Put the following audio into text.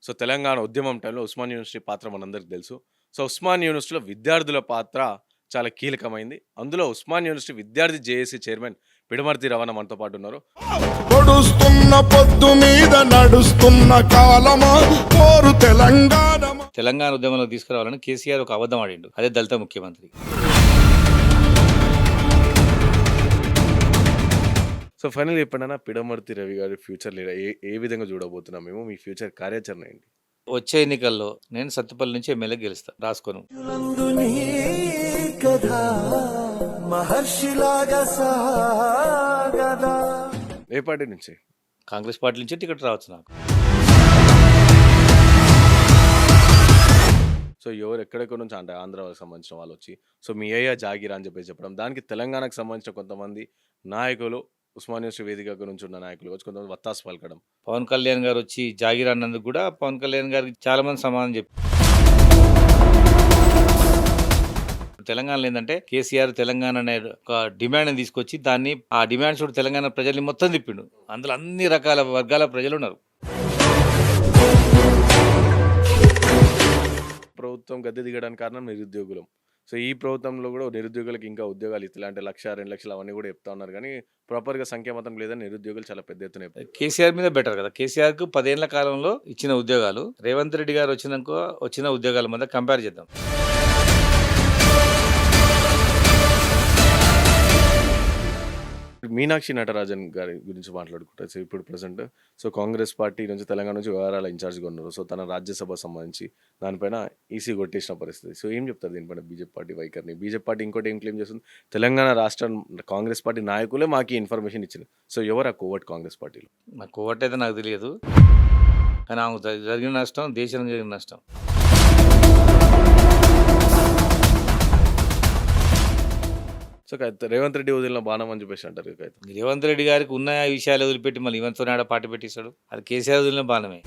So, Telangana ఉద్యమం టైంలో Osman university పాత్ర మనందరికి తెలుసు. సో, ఉస్మాన్ యూనివర్సిటీలో విద్యార్థుల పాత్ర చాలా కీలకమైంది. అందులో ఉస్మాన్ యూనివర్సిటీ విద్యార్థి జేఏసీ చైర్మన్ పిడమర్తి రమణ మనతో పాటు ఉన్నారు. పొడుస్తున్న పొద్దు మీద నడుస్తున్న కాలమా కోరు తెలంగాణ ఉద్యమంలో తీసుకురావాలని కేసీఆర్ ఒక అబద్ధం ఆడిండు. అదే దళిత ముఖ్యమంత్రి. సో, ఫైనల్‌గా చెప్పండన్నా పిడమర్తి రవి గారి ఫ్యూచర్ లీడర్ ఏ విధంగా చూడబోతున్నాం మేము? మీ ఫ్యూచర్ కార్యాచరణ ఏంటి? వచ్చే ఎన్నికల్లో నేను సత్తుపల్లి నుంచి ఎమ్మెల్యే గెలుస్తా. రాసుకోను. ఏ పార్టీ నుంచి? కాంగ్రెస్ పార్టీ నుంచి టికెట్ రావచ్చు నాకు. సో, ఎవరు ఎక్కడెక్కడి నుంచి అంటే ఆంధ్రాకి సంబంధించిన వాళ్ళు వచ్చి సో, మీ అయ్యా జాగీరా అని చెప్పడం. దానికి తెలంగాణకు సంబంధించిన కొంతమంది నాయకులు ఉస్మాన్ యూనివర్సిటీ వేదిక నుంచి ఉన్న నాయకులు వచ్చి కొంతమంది వత్తాసు పలకడం. పవన్ కళ్యాణ్ గారు వచ్చి జాగిర్ అన్నందుకు కూడా పవన్ కళ్యాణ్ గారికి చాలా మంది సమాధానం చెప్పారు. తెలంగాణలో ఏంటంటే కేసీఆర్ తెలంగాణ అనే ఒక డిమాండ్ తీసుకొచ్చి దాన్ని ఆ డిమాండ్స్ కూడా తెలంగాణ ప్రజల్ని మొత్తం తిప్పిండు. అందులో అన్ని రకాల వర్గాల ప్రజలు ఉన్నారు. ప్రభుత్వం గద్దె దిగడానికి కారణం నిరుద్యోగులం. సో, ఈ ప్రభుత్వంలో కూడా నిరుద్యోగులకు ఇంకా ఉద్యోగాలు ఇలాంటి 1,00,000, 2,00,000 అవన్నీ కూడా చెప్తా ఉన్నారు. కానీ ప్రాపర్‌గా సంఖ్యామాత్రం లేదని నిరుద్యోగులు చాలా పెద్ద ఎత్తున కేసీఆర్ మీద బెటర్ కదా. కేసీఆర్కు 10 ఏళ్ల కాలంలో ఇచ్చిన ఉద్యోగాలు రేవంత్ రెడ్డి గారు వచ్చిన ఉద్యోగాల మధ్య కంపేర్ చేద్దాం. మీనాక్షి నటరాజన్ గారి గురించి మాట్లాడుకుంటారు. సో, ఇప్పుడు ప్రెజెంట్ సో, కాంగ్రెస్ పార్టీ నుంచి తెలంగాణ నుంచి వ్యవహారాల ఇన్ఛార్జ్‌గా ఉన్నారు. సో, తన రాజ్యసభ సంబంధించి దానిపైన ఈసీ కొట్టేసిన పరిస్థితి. సో, ఏం చెప్తారు దీనిపైన బీజేపీ పార్టీ వైఖరిని? బీజేపీ పార్టీ ఇంకోటి ఏం క్లెయిమ్ చేస్తుంది? తెలంగాణ రాష్ట్ర కాంగ్రెస్ పార్టీ నాయకులే మాకు ఈ ఇన్ఫర్మేషన్ ఇచ్చింది. సో, ఎవరు ఆ కోవట్ కాంగ్రెస్ పార్టీలో? నాకు కోవట్ అయితే నాకు తెలియదు. కానీ ఆమెకు జరిగిన నష్టం దేశానికి జరిగిన నష్టం. సో, రేవంత్ రెడ్డి వదిలిన బాణం అని చెప్పేసి అంటారు. రేవంత్ రెడ్డి గారికి ఉన్న విషయాలు వదిలిపెట్టి మళ్ళీ ఈవెన్తో పార్టీ పెట్టిస్తాడు. అది కేసీఆర్ వదిలిన బాణమే.